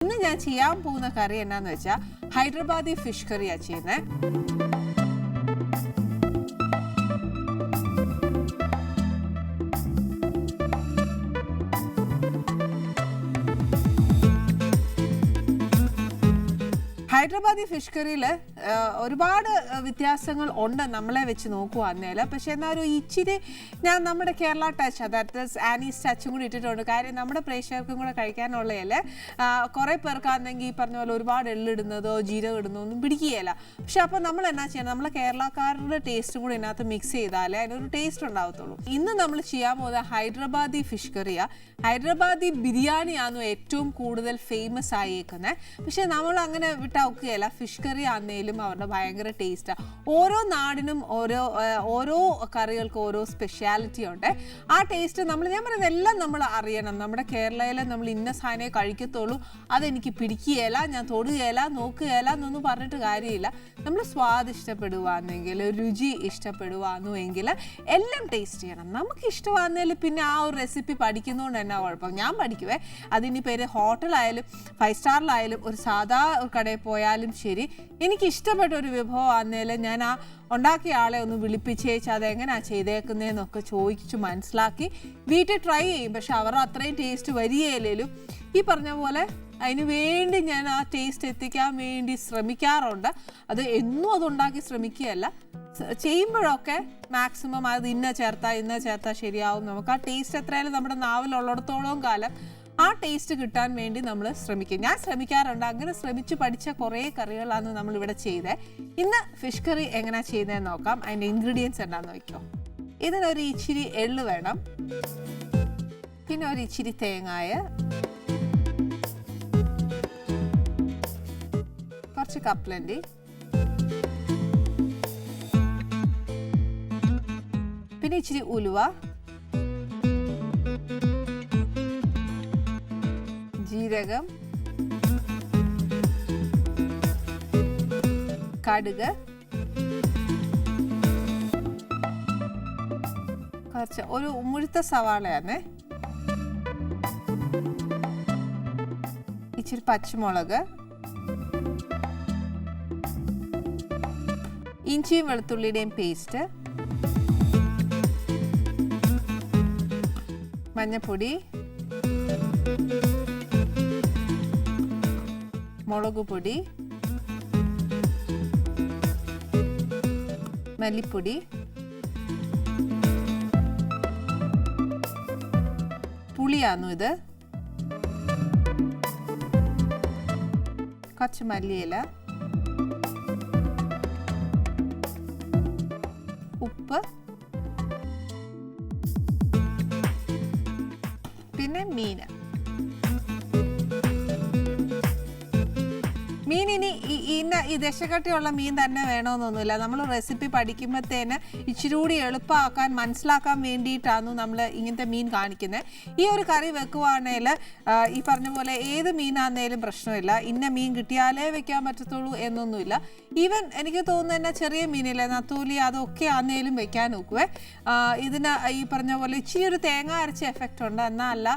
ഇന്ന് ഞാൻ ചെയ്യാൻ പോകുന്ന കറി എന്നാന്ന് വെച്ചാൽ ഹൈദരാബാദി ഫിഷ് കറിയാണ് ചെയ്യുന്നത്. ഹൈദരാബാദി ഫിഷ് കറിയിൽ ഒരുപാട് വ്യത്യാസങ്ങൾ ഉണ്ട് നമ്മളെ വെച്ച് നോക്കുകയാണെങ്കിൽ. പക്ഷേ എന്നാൽ ഒരു ഇച്ചിരി ഞാൻ നമ്മുടെ കേരള ടച്ച്, അതായത് ആനീസ് ടച്ചും കൂടി ഇട്ടിട്ടുണ്ട്. കാര്യം നമ്മുടെ പ്രേക്ഷകർക്കും കൂടെ കഴിക്കാനുള്ളതല്ലേ. കുറേ പേർക്കാണെങ്കിൽ ഈ പറഞ്ഞ പോലെ ഒരുപാട് എള്ളിടുന്നതോ ജീരകം ഇടുന്നതോ ഒന്നും പിടിക്കുകയില്ല. പക്ഷെ അപ്പോൾ നമ്മൾ എന്നാ ചെയ്യണം, നമ്മളെ കേരളക്കാരുടെ ടേസ്റ്റും കൂടി ഇതിനകത്ത് മിക്സ് ചെയ്താലേ അതിനൊരു ടേസ്റ്റ് ഉണ്ടാവത്തുള്ളൂ. ഇന്ന് നമ്മൾ ചെയ്യാൻ പോകുന്നത് ഹൈദരാബാദി ഫിഷ് കറിയാണ്. ഹൈദരാബാദി ബിരിയാണിയാണ് ഏറ്റവും കൂടുതൽ ഫേമസ് ആയേക്കുന്നത്. പക്ഷെ നമ്മൾ അങ്ങനെ വിട്ടൊക്കെയല്ല, ഫിഷ് കറി ആണെങ്കിലും അവരുടെ ഭയങ്കര ടേസ്റ്റാണ്. ഓരോ നാടിനും ഓരോ കറികൾക്ക് ഓരോ സ്പെഷ്യാലിറ്റി ഉണ്ട്. ആ ടേസ്റ്റ് ഞാൻ പറയുന്നത് എല്ലാം നമ്മൾ അറിയണം. നമ്മുടെ കേരളയിൽ നമ്മൾ ഇന്ന സാധനമേ കഴിക്കത്തുള്ളൂ, അതെനിക്ക് പിടിക്കുകയില്ല, ഞാൻ തൊടുകയില്ല, നോക്കുകയില്ല എന്നൊന്നും പറഞ്ഞിട്ട് കാര്യമില്ല. നമ്മൾ സ്വാദ് ഇഷ്ടപ്പെടുവാണെങ്കിൽ, രുചി ഇഷ്ടപ്പെടുവാന്നുവെങ്കിൽ എല്ലാം ടേസ്റ്റ് ചെയ്യണം. നമുക്ക് ഇഷ്ടമാണെന്നതിൽ പിന്നെ ആ ഒരു റെസിപ്പി പഠിക്കുന്നതുകൊണ്ട് എന്നാ കുഴപ്പം? ഞാൻ പഠിക്കുവേ. അതിനി പേര് ഹോട്ടലായാലും 5 സ്റ്റാറിലായാലും ഒരു സാധാ കടയിൽ പോയാലും ശരി, എനിക്ക് ഇഷ്ടപ്പെട്ട ഒരു വിഭവം ആണെന്നേൽ ഞാൻ ആ ഉണ്ടാക്കിയ ആളെ ഒന്ന് വിളിപ്പിച്ചേച്ച് അതെങ്ങനെയാണ് ചെയ്തേക്കുന്നതെന്നൊക്കെ ചോദിച്ചു മനസ്സിലാക്കി വീട്ടിൽ ട്രൈ ചെയ്യും. പക്ഷെ അവർ അത്രയും ടേസ്റ്റ് വരികയില്ലേലും ഈ പറഞ്ഞ പോലെ അതിന് വേണ്ടി ഞാൻ ആ ടേസ്റ്റ് എത്തിക്കാൻ വേണ്ടി ശ്രമിക്കാറുണ്ട്. അത് എന്നും അതുണ്ടാക്കി ശ്രമിക്കുകയല്ല, ചെയ്യുമ്പോഴൊക്കെ മാക്സിമം അത് ഇന്ന ചേർത്താൽ ശരിയാവും. നമുക്ക് ആ ടേസ്റ്റ് എത്രയായാലും നമ്മുടെ നാവിലുള്ളിടത്തോളം കാലം ആ ടേസ്റ്റ് കിട്ടാൻ വേണ്ടി നമ്മൾ ശ്രമിക്കും. ഞാൻ ശ്രമിക്കാറുണ്ട്. അങ്ങനെ ശ്രമിച്ച് പഠിച്ച കുറേ കറികളാണ് നമ്മളിവിടെ ചെയ്തത്. ഇന്ന് ഫിഷ് കറി എങ്ങനെയാണ് ചെയ്യുന്നതെന്ന് നോക്കാം. അതിൻ്റെ ഇൻഗ്രീഡിയൻസ് എന്താണെന്ന് നോക്കാം. ഇതിനൊരു ഇച്ചിരി എള്ള് വേണം, പിന്നെ ഒരു ഇച്ചിരി തേങ്ങായ, കുറച്ച് കപ്പലണ്ടി, പിന്നെ ഇച്ചിരി ഉലുവ, ജീരകം, കടുക്, കുറച്ച് ഒരു മുഴുത്ത സവാളയാണ്, ഇച്ചിരി പച്ചമുളക്, ഇഞ്ചിയും വെളുത്തുള്ളിയുടെയും പേസ്റ്റ്, മഞ്ഞൾപ്പൊടി, മുളക് പൊടി, മല്ലിപ്പൊടി, പുളിയാന്നു ഇത്, കുറച്ച് മല്ലിയില, ഉപ്പ്, പിന്നെ മീൻ. മീനിനി ഈ ദശക്കട്ടിയുള്ള മീൻ തന്നെ വേണമെന്നൊന്നുമില്ല. നമ്മൾ റെസിപ്പി പഠിക്കുമ്പോഴത്തേന് ഇച്ചിരി കൂടി എളുപ്പമാക്കാൻ മനസ്സിലാക്കാൻ വേണ്ടിയിട്ടാണ് നമ്മൾ ഇങ്ങനത്തെ മീൻ കാണിക്കുന്നത്. ഈ ഒരു കറി വെക്കുവാണെങ്കിൽ ഈ പറഞ്ഞ പോലെ ഏത് മീനാന്നേലും പ്രശ്നമില്ല. ഇന്ന മീൻ കിട്ടിയാലേ വെക്കാൻ പറ്റത്തുള്ളൂ എന്നൊന്നുമില്ല. ഈവൻ എനിക്ക് തോന്നുന്നു തന്നെ ചെറിയ മീനില്ലേ, നത്തോലി, അതൊക്കെ ആന്നേലും വെക്കാൻ നോക്കുവേ. ഇതിന് ഈ പറഞ്ഞ പോലെ ഇച്ചിരി ഒരു തേങ്ങ അരച്ച എഫക്റ്റ് ഉണ്ട്, എന്നല്ല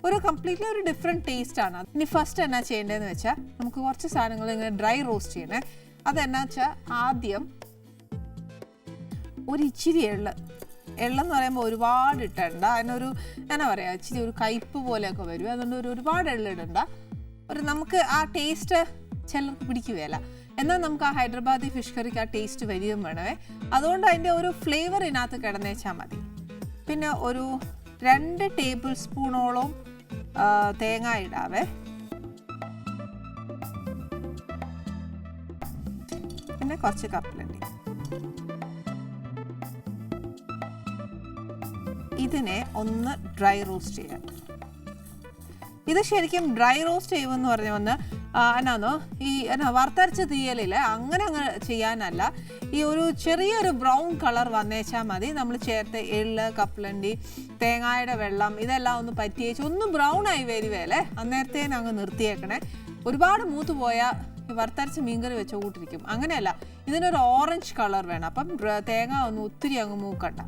ഒരു കംപ്ലീറ്റ്ലി ഒരു ഡിഫറെൻറ്റ് ടേസ്റ്റ് ആണ്. ഇനി ഫസ്റ്റ് എന്നാ ചെയ്യേണ്ടതെന്ന് വെച്ചാൽ നമുക്ക് കുറച്ച് സാധനങ്ങൾ ഇങ്ങനെ ഡ്രൈ റോസ്റ്റ് ചെയ്യണേ. അതെന്നാ വെച്ചാൽ ആദ്യം ഒരു ഇച്ചിരി എള്ളെന്ന് പറയുമ്പോൾ ഒരുപാട് ഇട്ടണ്ട, അതിനൊരു എന്നാ പറയുക, ഇച്ചിരി ഒരു കയ്പ്പ് പോലെയൊക്കെ വരും. അതുകൊണ്ട് ഒരുപാട് എള്ളിടണ്ട. നമുക്ക് ആ ടേസ്റ്റ് ചിലർക്ക് പിടിക്കുകയല്ല, എന്നാൽ നമുക്ക് ആ ഹൈദരാബാദി ഫിഷ് കറിക്ക് ആ ടേസ്റ്റ് വരികയും വേണമേ. അതുകൊണ്ട് അതിൻ്റെ ഒരു ഫ്ലേവർ ഇതിനകത്ത് കിടന്നേച്ചാൽ മതി. പിന്നെ ഒരു 2 ടേബിൾ സ്പൂണോളം തേങ്ങ ഇടാവേ. പിന്നെ കുറച്ച് കപ്പലണ്ടി. ഇതിനെ ഒന്ന് ഡ്രൈ റോസ്റ്റ് ചെയ്യാം. ഇത് ശരിക്കും ഡ്രൈ റോസ്റ്റ് ചെയ്യുമെന്ന് പറഞ്ഞു വന്ന് എന്നാന്നോ ഈ വറുത്തരച്ച തീയലില്ല, അങ്ങനെ ചെയ്യാനല്ല. ഈ ഒരു ചെറിയൊരു ബ്രൗൺ കളർ വന്നേച്ചാൽ മതി. നമ്മൾ ചേർത്ത് എള്ള്, കപ്പലണ്ടി, തേങ്ങായുടെ വെള്ളം ഇതെല്ലാം ഒന്ന് പറ്റിയേച്ച് ഒന്ന് ബ്രൗൺ ആയി വരുവേലേ, അന്നേരത്തേന് അങ്ങ് നിർത്തിയേക്കണേ. ഒരുപാട് മൂത്ത് പോയാൽ വറുത്തരച്ച് മീൻകറി വെച്ച കൂട്ടിരിക്കും. അങ്ങനെയല്ല, ഇതിനൊരു ഓറഞ്ച് കളർ വേണം. അപ്പം തേങ്ങ ഒന്ന് ഒത്തിരി അങ്ങ് മൂക്കണ്ട.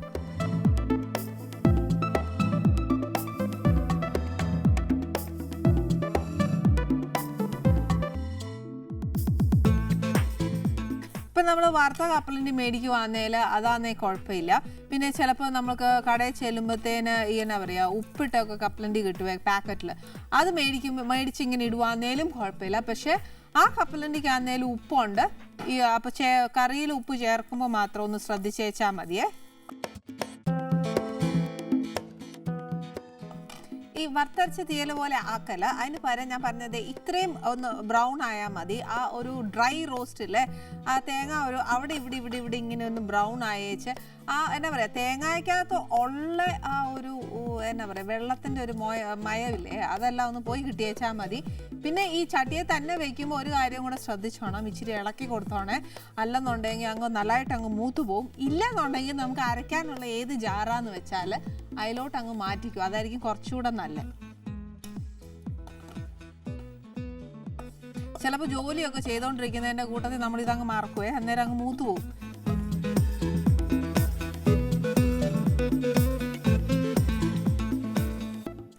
ഇപ്പം നമ്മൾ വറുത്ത കപ്പലണ്ടി മേടിക്കുവാന്നേൽ അതാന്നേ കുഴപ്പമില്ല. പിന്നെ ചിലപ്പോൾ നമുക്ക് കടയിൽ ചെല്ലുമ്പോഴത്തേന് എന്നാ പറയുക ഉപ്പിട്ടൊക്കെ കപ്പലണ്ടി കിട്ടുവേ പാക്കറ്റിൽ, അത് മേടിച്ചിങ്ങനെ ഇടുവാന്നേലും കുഴപ്പമില്ല. പക്ഷേ ആ കപ്പലണ്ടിക്കാന്നേലും ഉപ്പുണ്ട്. അപ്പോൾ കറിയിൽ ഉപ്പ് ചേർക്കുമ്പോൾ മാത്രം ഒന്ന് ശ്രദ്ധിച്ചേച്ചാൽ മതിയേ. ഈ വറുത്തരച്ച തീയൽ പോലെ ആക്കല, അതിന് പകരം ഞാൻ പറഞ്ഞത് ഇത്രയും ഒന്ന് ബ്രൗൺ ആയാൽ മതി. ആ ഒരു ഡ്രൈ റോസ്റ്റില്ലേ, ആ തേങ്ങ ഒരു അവിടെ ഇവിടെ ഇങ്ങനെ ഒന്ന് ബ്രൗൺ ആയേച്ച് എന്നാ പറയുക തേങ്ങയ്ക്കകത്ത് ഉള്ള ആ ഒരു എന്നാ പറയുക വെള്ളത്തിൻ്റെ ഒരു മയമില്ലേ, അതെല്ലാം ഒന്ന് പോയി കിട്ടിയേച്ചാൽ മതി. പിന്നെ ഈ ചട്ടിയെ തന്നെ വെക്കുമ്പോൾ ഒരു കാര്യം കൂടെ ശ്രദ്ധിച്ചോണം, ഇച്ചിരി ഇളക്കി കൊടുത്തോണേ. അല്ലെന്നുണ്ടെങ്കിൽ അങ്ങ് നല്ലതായിട്ട് അങ്ങ് മൂത്ത് പോവും. ഇല്ലെന്നുണ്ടെങ്കിൽ നമുക്ക് അരയ്ക്കാനുള്ള ഏത് ജാറാന്ന് വെച്ചാൽ അതിലോട്ട് അങ്ങ് മാറ്റിക്കും, അതായിരിക്കും കുറച്ചുകൂടെ നല്ലത്. ചിലപ്പോൾ ജോലിയൊക്കെ ചെയ്തുകൊണ്ടിരിക്കുന്നതിൻ്റെ കൂട്ടത്തിൽ നമ്മളിതങ്ങ് മറക്കുവേ, അന്നേരം അങ്ങ് മൂത്ത് പോവും.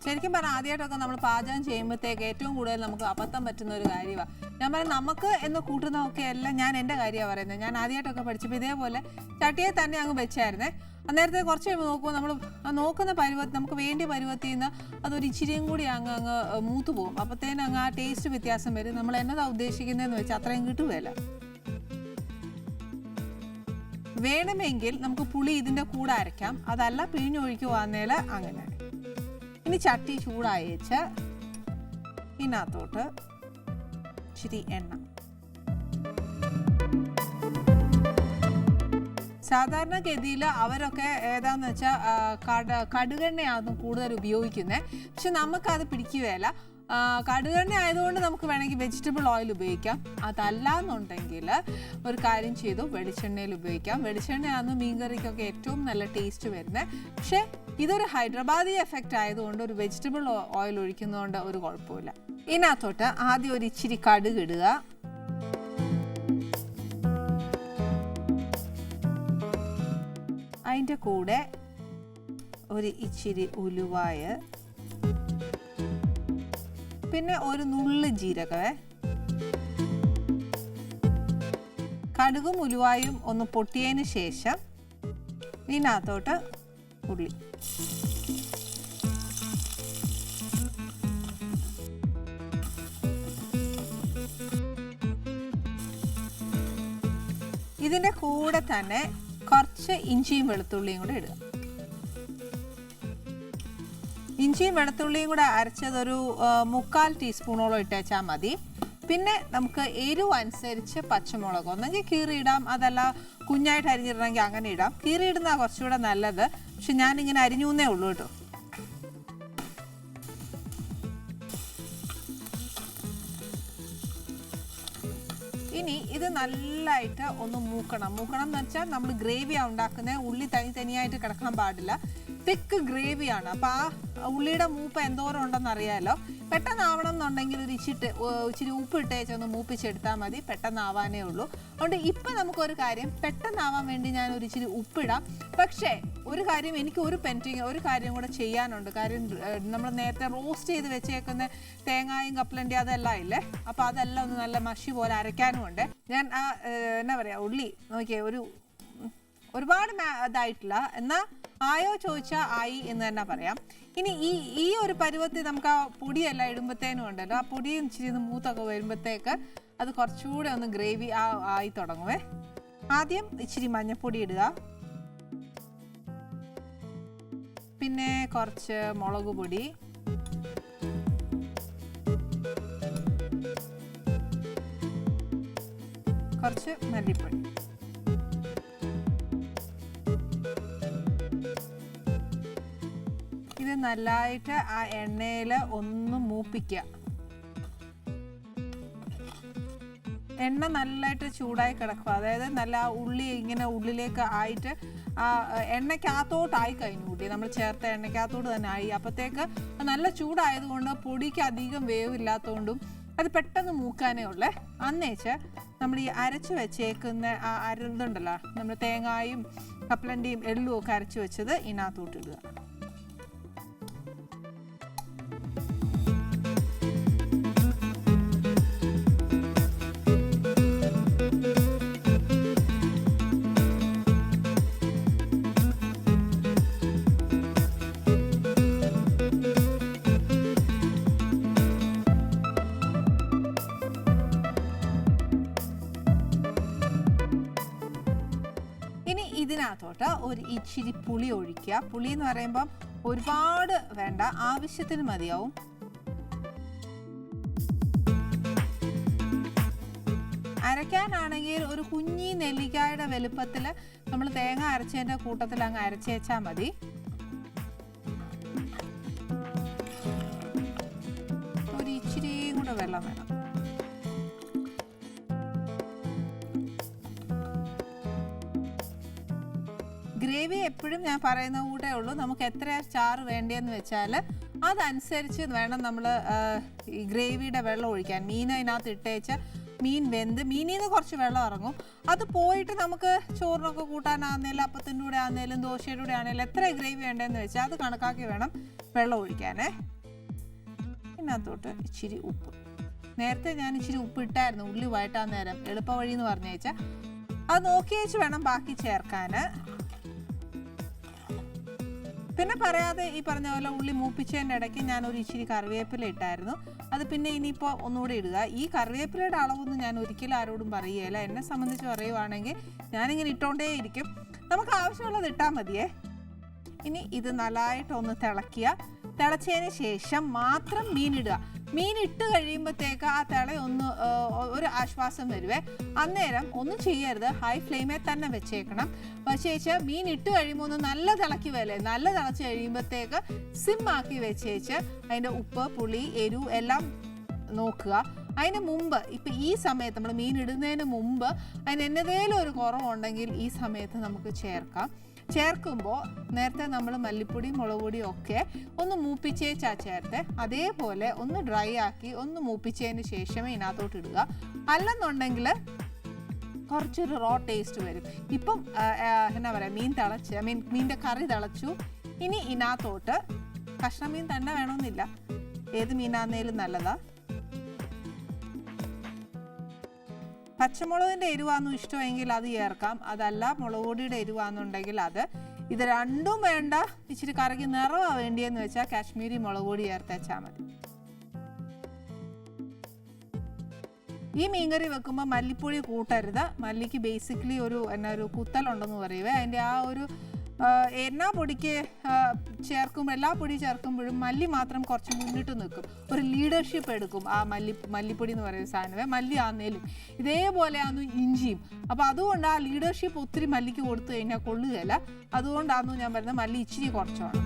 ശരിക്കും പറഞ്ഞാൽ ആദ്യമായിട്ടൊക്കെ നമ്മൾ പാചകം ചെയ്യുമ്പോഴത്തേക്ക് ഏറ്റവും കൂടുതൽ നമുക്ക് അബദ്ധം പറ്റുന്ന ഒരു കാര്യമാണ്. ഞാൻ പറയാം നമുക്ക് എന്ന് കൂട്ടുന്നതൊക്കെ എല്ലാം ഞാൻ എൻ്റെ കാര്യമാണ് പറയുന്നത്. ഞാൻ ആദ്യമായിട്ടൊക്കെ പഠിച്ചപ്പോൾ ഇതേപോലെ ചട്ടിയെ തന്നെ അങ്ങ് വെച്ചായിരുന്നേ. അന്നേരത്തെ കുറച്ച് കഴിയുമ്പോൾ നോക്കുമ്പോൾ നമ്മൾ നോക്കുന്ന പരുവത്തിൽ നമുക്ക് വേണ്ടിയ പരുവത്തിൽ നിന്ന് അതൊരു ഇച്ചിരിയും കൂടി അങ്ങ് മൂത്ത് പോകും. അപ്പോഴത്തേനും അങ്ങ് ആ ടേസ്റ്റ് വ്യത്യാസം വരും. നമ്മൾ എന്നതാണ് ഉദ്ദേശിക്കുന്നതെന്ന് വെച്ചാൽ അത്രയും കിട്ടുകയില്ല. വേണമെങ്കിൽ നമുക്ക് പുളി ഇതിൻ്റെ കൂടെ അരയ്ക്കാം, അതല്ല പിഴിഞ്ഞൊഴിക്കുവാന്നേൽ അങ്ങനെ. ഇനി ചട്ടി ചൂടായേച്ച് ഇതിനകത്തോട്ട് ഇച്ചിരി എണ്ണ. സാധാരണഗതിയിൽ അവരൊക്കെ ഏതാന്ന് വെച്ചാൽ കടുകെണ്ണയാണ് കൂടുതൽ ഉപയോഗിക്കുന്നത്. പക്ഷെ നമുക്കത് പിടിക്കുകയില്ല. കടുകെണ്ണ ആയതുകൊണ്ട് നമുക്ക് വേണമെങ്കിൽ വെജിറ്റബിൾ ഓയിൽ ഉപയോഗിക്കാം. അതല്ലാന്നുണ്ടെങ്കിൽ ഒരു കാര്യം ചെയ്തു വെളിച്ചെണ്ണയിൽ ഉപയോഗിക്കാം. വെളിച്ചെണ്ണയാണ് മീൻകറിക്കൊക്കെ ഏറ്റവും നല്ല ടേസ്റ്റ് വരുന്നത്. പക്ഷേ ഇതൊരു ഹൈദരാബാദി എഫക്റ്റ് ആയതുകൊണ്ട് ഒരു വെജിറ്റബിൾ ഓയിൽ ഒഴിക്കുന്നതുകൊണ്ട് ഒരു കുഴപ്പമില്ല. ഇതിനകത്തോട്ട് ആദ്യം ഒരു ഇച്ചിരി കടുക് ഇടുക. അതിൻ്റെ കൂടെ ഒരു ഇച്ചിരി ഉലുവായ, പിന്നെ ഒരു നുള്ള് ജീരകവേ. കടുകും ഉലുവായും ഒന്ന് പൊട്ടിയതിന് ശേഷം ഇതിനകത്തോട്ട് ഉള്ളി. ഇതിൻ്റെ കൂടെ തന്നെ കുറച്ച് ഇഞ്ചിയും വെളുത്തുള്ളിയും കൂടെ ഇടുക. ഇഞ്ചിയും വെളുത്തുള്ളിയും കൂടെ അരച്ചതൊരു 3/4 ടീസ്പൂണോളം ഇട്ടേച്ചാൽ മതി. പിന്നെ നമുക്ക് എരിവ് അനുസരിച്ച് പച്ചമുളക് ഒന്നെങ്കിൽ കീറിയിടാം, അതല്ല കുഞ്ഞായിട്ട് അരിഞ്ഞിടണമെങ്കിൽ അങ്ങനെ ഇടാം. കീറിയിടുന്നതാണ് കുറച്ചുകൂടെ നല്ലത്. പക്ഷെ ഞാനിങ്ങനെ അരിഞ്ഞൂന്നേ ഉള്ളൂ കേട്ടോ. ഇനി ഇത് നല്ലതായിട്ട് ഒന്ന് മൂക്കണം എന്ന് വെച്ചാൽ നമ്മൾ ഗ്രേവിയാണ് ഉണ്ടാക്കുന്നത്. ഉള്ളി തനിയായിട്ട് കിടക്കാൻ പാടില്ല, തിക്ക് ഗ്രേവിയാണ്. അപ്പോൾ ആ ഉള്ളിയുടെ മൂപ്പ് എന്തോരം ഉണ്ടെന്ന് അറിയാമല്ലോ. പെട്ടെന്നാവണം എന്നുണ്ടെങ്കിൽ ഒരു ഇച്ചിരി ഉപ്പ് ഇട്ടേച്ചൊന്ന് മൂപ്പിച്ചെടുത്താൽ മതി, പെട്ടെന്നാവാനേ ഉള്ളൂ. അതുകൊണ്ട് ഇപ്പം നമുക്കൊരു കാര്യം പെട്ടെന്നാവാൻ വേണ്ടി ഞാൻ ഒരു ഇച്ചിരി ഉപ്പിടാം. പക്ഷേ ഒരു കാര്യം എനിക്ക് ഒരു കാര്യം കൂടെ ചെയ്യാനുണ്ട്. കാര്യം നമ്മൾ നേരത്തെ റോസ്റ്റ് ചെയ്ത് വെച്ചേക്കുന്ന തേങ്ങായും കപ്പലണ്ടി അതെല്ലാം ഇല്ലേ, അപ്പോൾ അതെല്ലാം ഒന്ന് നല്ല മഷി പോലെ അരയ്ക്കാനും ഉണ്ട്. ഞാൻ ആ എന്നാ പറയുക ഉള്ളി നോക്കിയേ ഒരുപാട് ഇതായിട്ടില്ല, എന്നാൽ ആയോ ചോദിച്ചാൽ ആയി എന്ന് തന്നെ പറയാം. ഇനി ഈ ഒരു പരുവത്തിൽ നമുക്ക് ആ പൊടിയെല്ലാം ഇടുമ്പോഴത്തേനും ഉണ്ടല്ലോ, ആ പൊടിയും ഇച്ചിരി മൂത്തൊക്കെ വരുമ്പോഴത്തേക്ക് അത് കുറച്ചുകൂടെ ഒന്ന് ഗ്രേവി ആയി തുടങ്ങുവേ. ആദ്യം ഇച്ചിരി മഞ്ഞൾപ്പൊടി ഇടുക, പിന്നെ കുറച്ച് മുളക് പൊടി, കുറച്ച് മല്ലിപ്പൊടി. ഇത് നല്ലതായിട്ട് ആ എണ്ണയിൽ ഒന്ന് മൂപ്പിക്കുക. എണ്ണ നല്ലതായിട്ട് ചൂടായി കിടക്കുക, അതായത് നല്ല ആ ഉള്ളി ഇങ്ങനെ ഉള്ളിലേക്ക് ആയിട്ട് ആ എണ്ണയ്ക്കകത്തോട്ടായി കഴിഞ്ഞു കൂട്ടി, നമ്മൾ ചേർത്ത എണ്ണയ്ക്കകത്തോട്ട് തന്നെ ആയി. അപ്പോഴത്തേക്ക് നല്ല ചൂടായതുകൊണ്ട് പൊടിക്ക് അധികം വേവില്ലാത്തതുകൊണ്ടും അത് പെട്ടെന്ന് മൂക്കാനേ ഉള്ളേ. അന്നേച്ച് നമ്മൾ ഈ അരച്ച് വെച്ചേക്കുന്ന ആ അരതുണ്ടല്ലോ, നമ്മൾ തേങ്ങായും കപ്പലണ്ടിയും എള്ളും ഒക്കെ അരച്ച് വെച്ചത് ഇതിനകത്തോട്ടിടുക. ഇതിനകത്തോട്ട് ഒരു ഇച്ചിരി പുളി ഒഴിക്കുക. പുളി എന്ന് പറയുമ്പം ഒരുപാട് വേണ്ട, ആവശ്യത്തിന് മതിയാവും. അരയ്ക്കാനാണെങ്കിൽ ഒരു കുഞ്ഞി നെല്ലിക്കായുടെ വലുപ്പത്തിൽ നമ്മൾ തേങ്ങ അരച്ചതിൻ്റെ കൂട്ടത്തിൽ അങ്ങ് അരച്ചേച്ചാൽ മതി. ഒരു ഇച്ചിരിയും കൂടെ വെള്ളം വേണം. ഗ്രേവി എപ്പോഴും ഞാൻ പറയുന്ന കൂടെ ഉള്ളൂ, നമുക്ക് എത്ര ചാറ് വേണ്ടിയെന്ന് വെച്ചാൽ അതനുസരിച്ച് വേണം നമ്മൾ ഈ ഗ്രേവിയുടെ വെള്ളം ഒഴിക്കാൻ. മീൻ അതിനകത്ത് ഇട്ടേച്ച് മീൻ വെന്ത് മീനിൽ നിന്ന് കുറച്ച് വെള്ളം ഇറങ്ങും. അത് പോയിട്ട് നമുക്ക് ചോറിനൊക്കെ കൂട്ടാനാന്നേലും അപ്പത്തിൻ്റെ കൂടെ ആന്നേലും ദോശയുടെ കൂടെ ആണെങ്കിലും എത്ര ഗ്രേവി വേണ്ടതെന്ന് വെച്ചാൽ അത് കണക്കാക്കി വേണം വെള്ളം ഒഴിക്കാനേ. ഇതിനകത്തോട്ട് ഇച്ചിരി ഉപ്പ്. നേരത്തെ ഞാൻ ഇച്ചിരി ഉപ്പ് ഇട്ടായിരുന്നു ഉള്ളി വഴറ്റാൻ നേരം, എളുപ്പ വഴി എന്ന് പറഞ്ഞു വെച്ചാൽ. അത് നോക്കി വെച്ച് വേണം ബാക്കി ചേർക്കാൻ. പിന്നെ പറയാതെ ഈ പറഞ്ഞ പോലെ ഉള്ളി മൂപ്പിച്ചതിൻ്റെ ഇടയ്ക്ക് ഞാൻ ഒരു ഇച്ചിരി കറിവേപ്പില ഇട്ടായിരുന്നു. അത് പിന്നെ ഇനിയിപ്പോൾ ഒന്നുകൂടെ ഇടുക. ഈ കറിവേപ്പിലയുടെ അളവൊന്നും ഞാൻ ഒരിക്കലും ആരോടും പറയുകയില്ല. എന്നെ സംബന്ധിച്ച് പറയുവാണെങ്കിൽ ഞാനിങ്ങനെ ഇട്ടുകൊണ്ടേ ഇരിക്കും. നമുക്ക് ആവശ്യമുള്ളത് ഇട്ടാൽ മതിയേ. ഇനി ഇത് നല്ലതായിട്ടൊന്ന് തിളയ്ക്കുക. തിളച്ചതിന് ശേഷം മാത്രം മീനിടുക. മീൻ ഇട്ട് കഴിയുമ്പോഴത്തേക്ക് ആ തിളയൊന്ന് ഒരു ആശ്വാസം വരുവേ. അന്നേരം ഒന്നും ചെയ്യരുത്, ഹൈ ഫ്ലെയിമിൽ തന്നെ വെച്ചേക്കണം. വെച്ചേച്ച് മീൻ ഇട്ട് കഴിയുമ്പോൾ ഒന്ന് നല്ല തിളക്കി വരല്ലേ, നല്ല തിളച്ച് കഴിയുമ്പോഴത്തേക്ക് സിമ്മാക്കി വെച്ചേച്ച് അതിൻ്റെ ഉപ്പ് പുളി എരിവ് എല്ലാം നോക്കുക. അതിന് മുമ്പ് ഇപ്പം ഈ സമയത്ത് നമ്മൾ മീൻ ഇടുന്നതിന് മുമ്പ് അതിന് എന്നതേലും ഒരു കുറവുണ്ടെങ്കിൽ ഈ സമയത്ത് നമുക്ക് ചേർക്കാം. ചേർക്കുമ്പോൾ നേരത്തെ നമ്മൾ മല്ലിപ്പൊടി മുളക് പൊടിയും ഒക്കെ ഒന്ന് മൂപ്പിച്ചേച്ചാ ചേർത്ത് അതേപോലെ ഒന്ന് ഡ്രൈ ആക്കി ഒന്ന് മൂപ്പിച്ചതിന് ശേഷമേ ഇതിനകത്തോട്ട് ഇടുക. അല്ലെന്നുണ്ടെങ്കിൽ കുറച്ചൊരു റോ ടേസ്റ്റ് വരും. ഇപ്പം എന്നാ പറയുക, മീൻ തിളച്ച് മീനിൻ്റെ കറി തിളച്ചു. ഇനി ഇതിനകത്തോട്ട് കഷ്ണം മീൻ തന്നെ വേണമെന്നില്ല, ഏത് മീനാന്നേലും നല്ലതാ. പച്ചമുളകിൻ്റെ എരിവാണെന്നും ഇഷ്ടമെങ്കിൽ അത് ചേർക്കാം, അതല്ല മുളക് പൊടിയുടെ എരിവാണെന്നുണ്ടെങ്കിൽ അത്. ഇത് രണ്ടും വേണ്ട, ഇച്ചിരി കറിക്ക് നിറവാ വേണ്ടിയെന്ന് വെച്ചാൽ കാശ്മീരി മുളക് പൊടി ചേർത്തേച്ചാൽ മതി. ഈ മീൻകറി വെക്കുമ്പോൾ മല്ലിപ്പൊടി കൂട്ടരുത്. മല്ലിക്ക് ബേസിക്കലി ഒരു കുത്തലുണ്ടെന്ന് പറയുവേ. അതിൻ്റെ ആ ഒരു എല്ലാ പൊടിക്ക് ചേർക്കുമ്പോൾ എല്ലാ പൊടി ചേർക്കുമ്പോഴും മല്ലി മാത്രം കുറച്ച് മുന്നിട്ട് നിൽക്കും, ഒരു ലീഡർഷിപ്പ് എടുക്കും ആ മല്ലിപ്പൊടി എന്ന് പറയുന്ന സാധനമേ. മല്ലി ആന്നേലും ഇതേപോലെയാന്നു ഇഞ്ചിയും. അപ്പോൾ അതുകൊണ്ട് ആ ലീഡർഷിപ്പ് ഒത്തിരി മല്ലിക്ക് കൊടുത്തു കഴിഞ്ഞാൽ കൊള്ളുകയില്ല. അതുകൊണ്ടാണെന്നു ഞാൻ പറയുന്നത് മല്ലി ഇച്ചിരി കുറച്ചാണ്.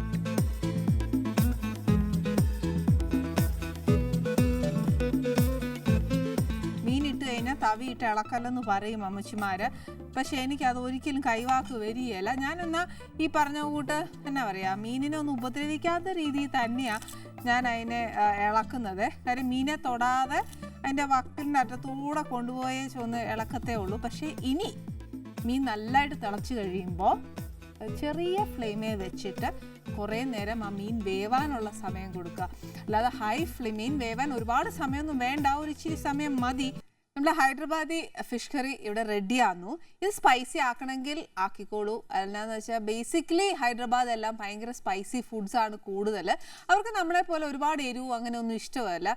മീനിട്ട് കഴിഞ്ഞാൽ തവിയിട്ട് ഇളക്കല്ലെന്ന് പറയും അമ്മച്ചിമാര്. പക്ഷെ എനിക്കത് ഒരിക്കലും കൈവാക്ക് വരികയില്ല. ഞാനെന്നാൽ ഈ പറഞ്ഞ കൂട്ട് എന്നാ പറയുക, മീനിനെ ഒന്നും ഉപദ്രവിക്കാത്ത രീതിയിൽ തന്നെയാണ് ഞാൻ അതിനെ ഇളക്കുന്നത്. കാര്യം മീനെ തൊടാതെ അതിൻ്റെ വക്കിൻ്റെ അറ്റത്തൂടെ കൊണ്ടുപോയേ ഒന്ന് ഇളക്കത്തേ ഉള്ളൂ. പക്ഷേ ഇനി മീൻ നല്ലതായിട്ട് തിളച്ച് കഴിയുമ്പോൾ ചെറിയ ഫ്ലെയിമിൽ വെച്ചിട്ട് കുറേ നേരം ആ മീൻ വേവാനുള്ള സമയം കൊടുക്കുക. അല്ലാതെ ഹൈ ഫ്ലെയിം, മീൻ വേവാൻ ഒരുപാട് സമയമൊന്നും വേണ്ട, ഒരു ഇച്ചിരി സമയം മതി. നമ്മുടെ ഹൈദരാബാദി ഫിഷ് കറി ഇവിടെ റെഡിയാന്നു. ഇത് സ്പൈസി ആക്കണമെങ്കിൽ ആക്കിക്കോളൂ. എന്നാന്ന് വെച്ചാൽ ബേസിക്കലി ഹൈദരാബാദ് എല്ലാം ഭയങ്കര സ്പൈസി ഫുഡ്സ് ആണ് കൂടുതൽ. അവർക്ക് നമ്മളെ പോലെ ഒരുപാട് എരിവ് അങ്ങനെ ഒന്നും ഇഷ്ടമല്ല.